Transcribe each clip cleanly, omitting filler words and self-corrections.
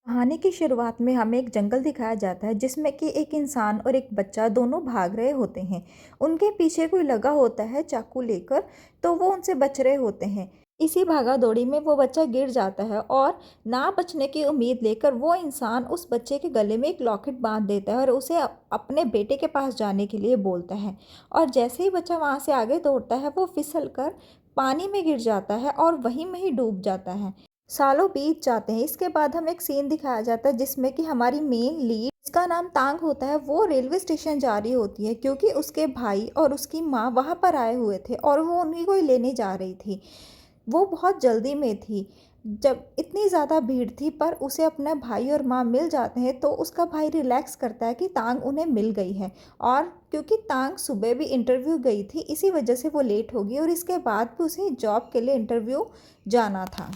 कहानी की शुरुआत में हमें एक जंगल दिखाया जाता है जिसमें कि एक इंसान और एक बच्चा दोनों भाग रहे होते हैं। उनके पीछे कोई लगा होता है चाकू लेकर, तो वो उनसे बच रहे होते हैं। इसी भागा दौड़ी में वो बच्चा गिर जाता है और ना बचने की उम्मीद लेकर वो इंसान उस बच्चे के गले में एक लॉकेट बांध देता है और उसे अपने बेटे के पास जाने के लिए बोलता है। और जैसे ही बच्चा वहाँ से आगे दौड़ता है वो फिसल कर पानी में गिर जाता है और वहीं में ही डूब जाता है। सालों बीत जाते हैं। इसके बाद हमें एक सीन दिखाया जाता है जिसमें कि हमारी मेन लीड, जिसका नाम तांग होता है, वो रेलवे स्टेशन जा रही होती है क्योंकि उसके भाई और उसकी माँ वहाँ पर आए हुए थे और वो उन्हीं को ही लेने जा रही थी। वो बहुत जल्दी में थी। जब इतनी ज़्यादा भीड़ थी पर उसे अपना भाई और माँ मिल जाते हैं तो उसका भाई रिलैक्स करता है कि तांग उन्हें मिल गई है। और क्योंकि तांग सुबह भी इंटरव्यू गई थी इसी वजह से वो लेट होगी और इसके बाद भी उसे जॉब के लिए इंटरव्यू जाना था।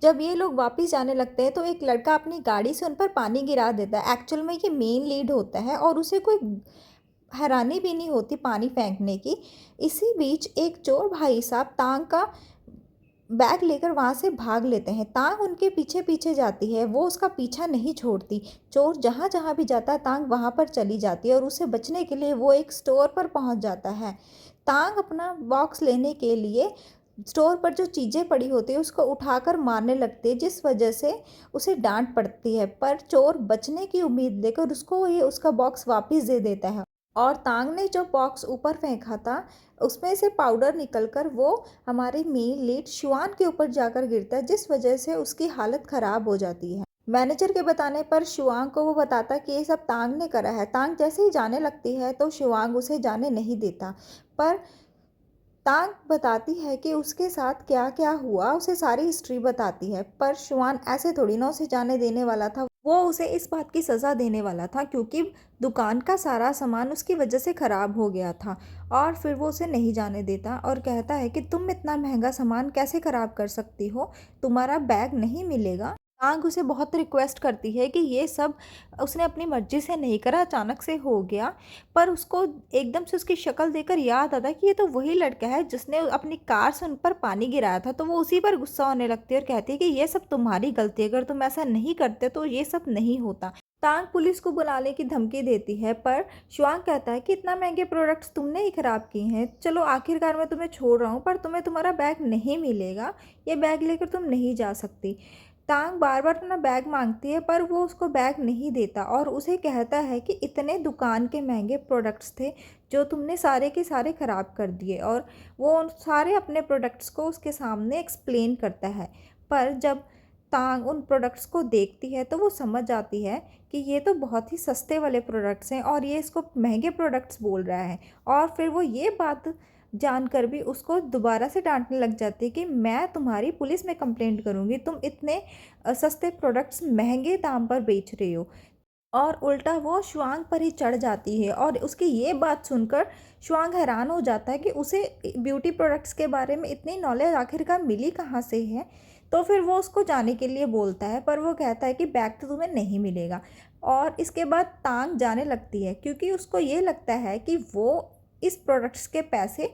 जब ये लोग वापस जाने लगते हैं तो एक लड़का अपनी गाड़ी से उन पर पानी गिरा देता है। एक्चुअल में ये मेन लीड होता है और उसे कोई हैरानी भी नहीं होती पानी फेंकने की। इसी बीच एक चोर भाई साहब तांग का बैग लेकर वहाँ से भाग लेते हैं। तांग उनके पीछे पीछे जाती है, वो उसका पीछा नहीं छोड़ती। चोर जहाँ जहाँ भी जाता है तांग वहाँ पर चली जाती है और उसे बचने के लिए वो एक स्टोर पर पहुँच जाता है। तांग अपना बॉक्स लेने के लिए स्टोर पर जो चीज़ें पड़ी होती है उसको उठाकर मारने लगती है, जिस वजह से उसे डांट पड़ती है। पर चोर बचने की उम्मीद लेकर उसको ये उसका बॉक्स वापस दे देता है और तांग ने जो बॉक्स ऊपर फेंका था उसमें से पाउडर निकलकर वो हमारी मेन लीड शुआन के ऊपर जाकर गिरता है, जिस वजह से उसकी हालत ख़राब हो जाती है। मैनेजर के बताने पर शुआंग को वो बताता कि ये सब तांग ने करा है। तांग जैसे ही जाने लगती है तो शुआंग उसे जाने नहीं देता। पर तांग बताती है कि उसके साथ क्या क्या हुआ, उसे सारी हिस्ट्री बताती है। पर शुआन ऐसे थोड़ी ना उसे जाने देने वाला था, वो उसे इस बात की सज़ा देने वाला था क्योंकि दुकान का सारा सामान उसकी वजह से ख़राब हो गया था। और फिर वो उसे नहीं जाने देता और कहता है कि तुम इतना महंगा सामान कैसे ख़राब कर सकती हो, तुम्हारा बैग नहीं मिलेगा। तांग उसे बहुत रिक्वेस्ट करती है कि ये सब उसने अपनी मर्जी से नहीं करा, अचानक से हो गया। पर उसको एकदम से उसकी शक्ल देखकर याद आता है कि ये तो वही लड़का है जिसने अपनी कार से उन पर पानी गिराया था। तो वो उसी पर गुस्सा होने लगती है और कहती है कि ये सब तुम्हारी गलती है, अगर तुम ऐसा नहीं करते तो ये सब नहीं होता। तांग पुलिस को बुलाने की धमकी देती है पर शुआंग कहता है कि इतना महंगे प्रोडक्ट्स तुमने ही खराब किए हैं, चलो आखिरकार मैं तुम्हें छोड़ रहा हूँ पर तुम्हें तुम्हारा बैग नहीं मिलेगा, ये बैग लेकर तुम नहीं जा सकती। तांग बार बार अपना बैग मांगती है पर वो उसको बैग नहीं देता और उसे कहता है कि इतने दुकान के महंगे प्रोडक्ट्स थे जो तुमने सारे के सारे ख़राब कर दिए। और वो उन सारे अपने प्रोडक्ट्स को उसके सामने एक्सप्लेन करता है। पर जब तांग उन प्रोडक्ट्स को देखती है तो वो समझ जाती है कि ये तो बहुत ही सस्ते वाले प्रोडक्ट्स हैं और ये इसको महंगे प्रोडक्ट्स बोल रहा है। और फिर वो ये बात जानकर भी उसको दोबारा से डांटने लग जाती है कि मैं तुम्हारी पुलिस में कंप्लेंट करूँगी, तुम इतने सस्ते प्रोडक्ट्स महंगे दाम पर बेच रहे हो। और उल्टा वो शुआंग पर ही चढ़ जाती है और उसकी ये बात सुनकर शुआंग हैरान हो जाता है कि उसे ब्यूटी प्रोडक्ट्स के बारे में इतनी नॉलेज आखिरकार मिली कहाँ से है। तो फिर वो उसको जाने के लिए बोलता है पर वो कहता है कि बैग तो तुम्हें नहीं मिलेगा। और इसके बाद तांग जाने लगती है क्योंकि उसको ये लगता है कि वो इस प्रोडक्ट्स के पैसे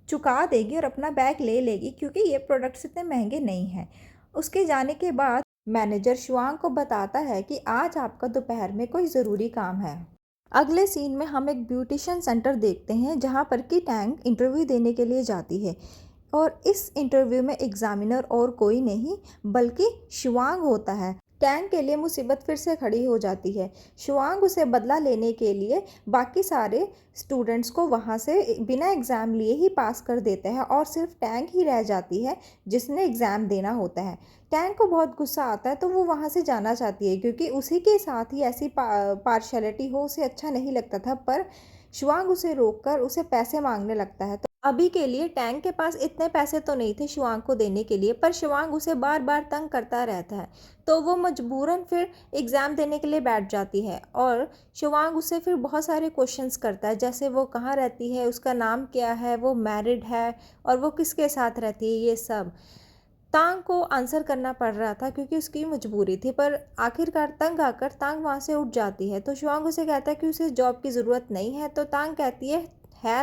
चुका देगी और अपना बैग ले लेगी क्योंकि ये प्रोडक्ट्स इतने महंगे नहीं हैं। उसके जाने के बाद मैनेजर शुआंग को बताता है कि आज आपका दोपहर में कोई ज़रूरी काम है। अगले सीन में हम एक ब्यूटिशियन सेंटर देखते हैं जहाँ पर कि टैंग इंटरव्यू देने के लिए जाती है। और इस इंटरव्यू में एग्जामिनर और कोई नहीं बल्कि शुआंग होता है। टैंग के लिए मुसीबत फिर से खड़ी हो जाती है। शुआंग उसे बदला लेने के लिए बाकी सारे स्टूडेंट्स को वहाँ से बिना एग्ज़ाम लिए ही पास कर देते हैं और सिर्फ टैंग ही रह जाती है जिसने एग्ज़ाम देना होता है। टैंग को बहुत गुस्सा आता है तो वो वहाँ से जाना चाहती है क्योंकि उसी के साथ ही ऐसी पार्शलिटी हो उसे अच्छा नहीं लगता था। पर शुआंग उसे रोककर उसे पैसे मांगने लगता है। तो अभी के लिए टैंग के पास इतने पैसे तो नहीं थे शुआंग को देने के लिए, पर शुआंग उसे बार बार तंग करता रहता है तो वो मजबूरन फिर एग्ज़ाम देने के लिए बैठ जाती है। और शुआंग उससे फिर बहुत सारे क्वेश्चंस करता है, जैसे वो कहाँ रहती है, उसका नाम क्या है, वो मैरिड है और वो किसके साथ रहती है, ये सब तांग को आंसर करना पड़ रहा था क्योंकि उसकी मजबूरी थी। पर आखिरकार तंग आकर तांग वहाँ से उठ जाती है तो शुआंग उसे कहता है कि उसे जॉब की ज़रूरत नहीं है। तो तांग कहती है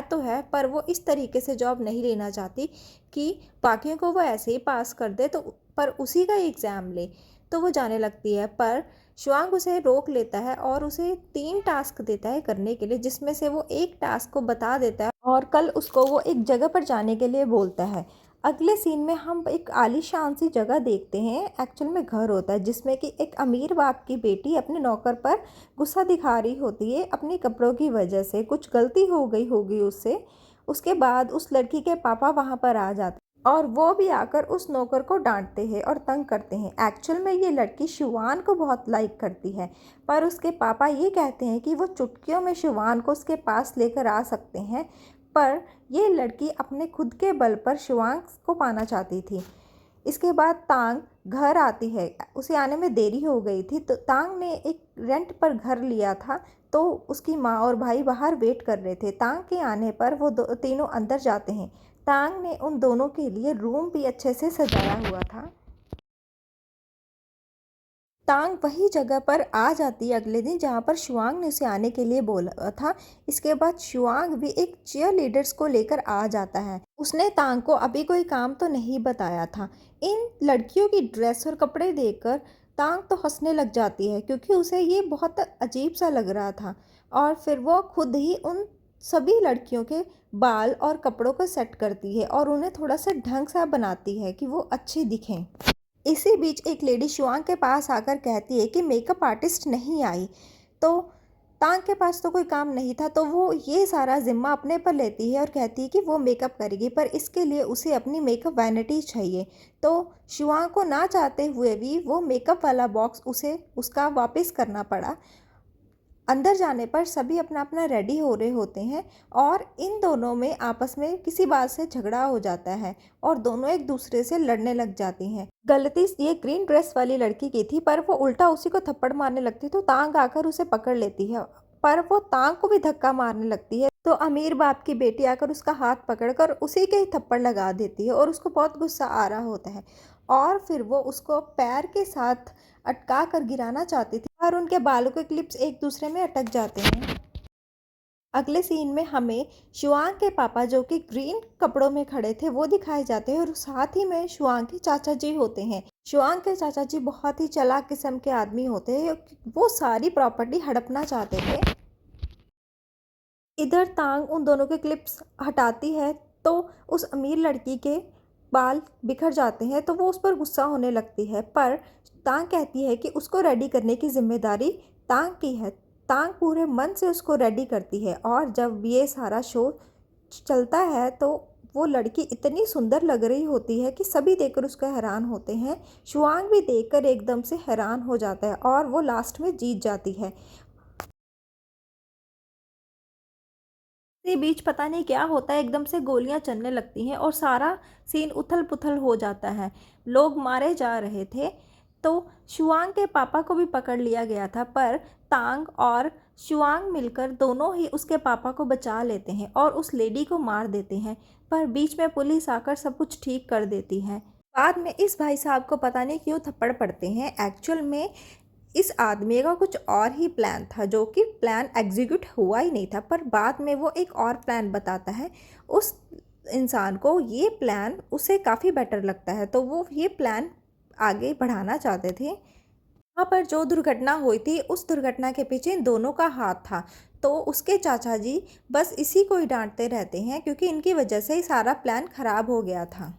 तो है पर वो इस तरीके से जॉब नहीं लेना चाहती कि बाकियों को वो ऐसे ही पास कर दे तो पर उसी का एग्ज़ाम ले। तो वो जाने लगती है, पर शुआंग उसे रोक लेता है और उसे 3 टास्क देता है करने के लिए, जिसमें से वो एक टास्क को बता देता है और कल उसको वो एक जगह पर जाने के लिए बोलता है। अगले सीन में हम एक आलीशान सी जगह देखते हैं, एक्चुअल में घर होता है, जिसमें कि एक अमीर बाप की बेटी अपने नौकर पर गुस्सा दिखा रही होती है अपने कपड़ों की वजह से। कुछ गलती हो गई होगी उससे। उसके बाद उस लड़की के पापा वहाँ पर आ जाते हैं और वो भी आकर उस नौकर को डांटते हैं और तंग करते हैं। एक्चुअल में ये लड़की शिवान को बहुत लाइक करती है, पर उसके पापा ये कहते हैं कि वो चुटकियों में शिवान को उसके पास लेकर आ सकते हैं, पर ये लड़की अपने खुद के बल पर शिवांग को पाना चाहती थी। इसके बाद तांग घर आती है, उसे आने में देरी हो गई थी, तो तांग ने एक रेंट पर घर लिया था, तो उसकी माँ और भाई बाहर वेट कर रहे थे। तांग के आने पर वो तीनों अंदर जाते हैं। तांग ने उन दोनों के लिए रूम भी अच्छे से सजाया हुआ था। तांग वही जगह पर आ जाती है अगले दिन जहाँ पर शुआंग ने उसे आने के लिए बोला था। इसके बाद शुआंग भी एक चीयर लीडर्स को लेकर आ जाता है। उसने तांग को अभी कोई काम तो नहीं बताया था। इन लड़कियों की ड्रेस और कपड़े देखकर तांग तो हंसने लग जाती है, क्योंकि उसे ये बहुत अजीब सा लग रहा था। और फिर वो खुद ही उन सभी लड़कियों के बाल और कपड़ों को सेट करती है और उन्हें थोड़ा सा ढंग सा बनाती है कि वो अच्छी दिखें। इसी बीच एक लेडी शुआंग के पास आकर कहती है कि मेकअप आर्टिस्ट नहीं आई, तो तांग के पास तो कोई काम नहीं था, तो वो ये सारा ज़िम्मा अपने पर लेती है और कहती है कि वो मेकअप करेगी, पर इसके लिए उसे अपनी मेकअप वैनिटी चाहिए। तो शुआंग को ना चाहते हुए भी वो मेकअप वाला बॉक्स उसे उसका वापस करना पड़ा। अंदर जाने पर सभी अपना अपना रेडी हो रहे होते हैं और इन दोनों में आपस में किसी बात से झगड़ा हो जाता है और दोनों एक दूसरे से लड़ने लग जाती हैं। गलती ये ग्रीन ड्रेस वाली लड़की की थी, पर वो उल्टा उसी को थप्पड़ मारने लगती, तो तांग आकर उसे पकड़ लेती है, पर वो तांग को भी धक्का मारने लगती है। तो अमीर बाप की बेटी आकर उसका हाथ पकड़कर उसी के ही थप्पड़ लगा देती है और उसको बहुत गुस्सा आ रहा होता है और फिर वो उसको पैर के साथ अटका कर गिराना चाहती थी और उनके बालों के क्लिप्स एक दूसरे में अटक जाते हैं। अगले सीन में हमें शुआंग के पापा, जो कि ग्रीन कपड़ों में खड़े थे, वो दिखाए जाते हैं और साथ ही में शुआंग के चाचा जी होते हैं। शुआंग के चाचा जी बहुत ही चालाक किस्म के आदमी होते हैं, वो सारी प्रॉपर्टी हड़पना चाहते थे। इधर तांग उन दोनों के क्लिप्स हटाती है तो उस अमीर लड़की के बाल बिखर जाते हैं, तो वो उस पर गुस्सा होने लगती है, पर तांग कहती है कि उसको रेडी करने की जिम्मेदारी तांग की है। तांग पूरे मन से उसको रेडी करती है और जब ये सारा शो चलता है तो वो लड़की इतनी सुंदर लग रही होती है कि सभी देखकर उसको हैरान होते हैं। शुआंग भी देखकर एकदम से हैरान हो जाता है और वो लास्ट में जीत जाती है। के बीच पता नहीं क्या होता है, एकदम से गोलियां चलने लगती हैं और सारा सीन उथल पुथल हो जाता है। लोग मारे जा रहे थे, तो शुआंग के पापा को भी पकड़ लिया गया था, पर तांग और शुआंग मिलकर दोनों ही उसके पापा को बचा लेते हैं और उस लेडी को मार देते हैं, पर बीच में पुलिस आकर सब कुछ ठीक कर देती है। बाद में इस भाई साहब को पता नहीं क्यों थप्पड़ पड़ते हैं। एक्चुअल में इस आदमी का कुछ और ही प्लान था, जो कि प्लान एग्जीक्यूट हुआ ही नहीं था, पर बाद में वो एक और प्लान बताता है। उस इंसान को ये प्लान उसे काफ़ी बेटर लगता है, तो वो ये प्लान आगे बढ़ाना चाहते थे। वहाँ पर जो दुर्घटना हुई थी, उस दुर्घटना के पीछे इन दोनों का हाथ था, तो उसके चाचा जी बस इसी को ही डांटते रहते हैं, क्योंकि इनकी वजह से ही सारा प्लान खराब हो गया था।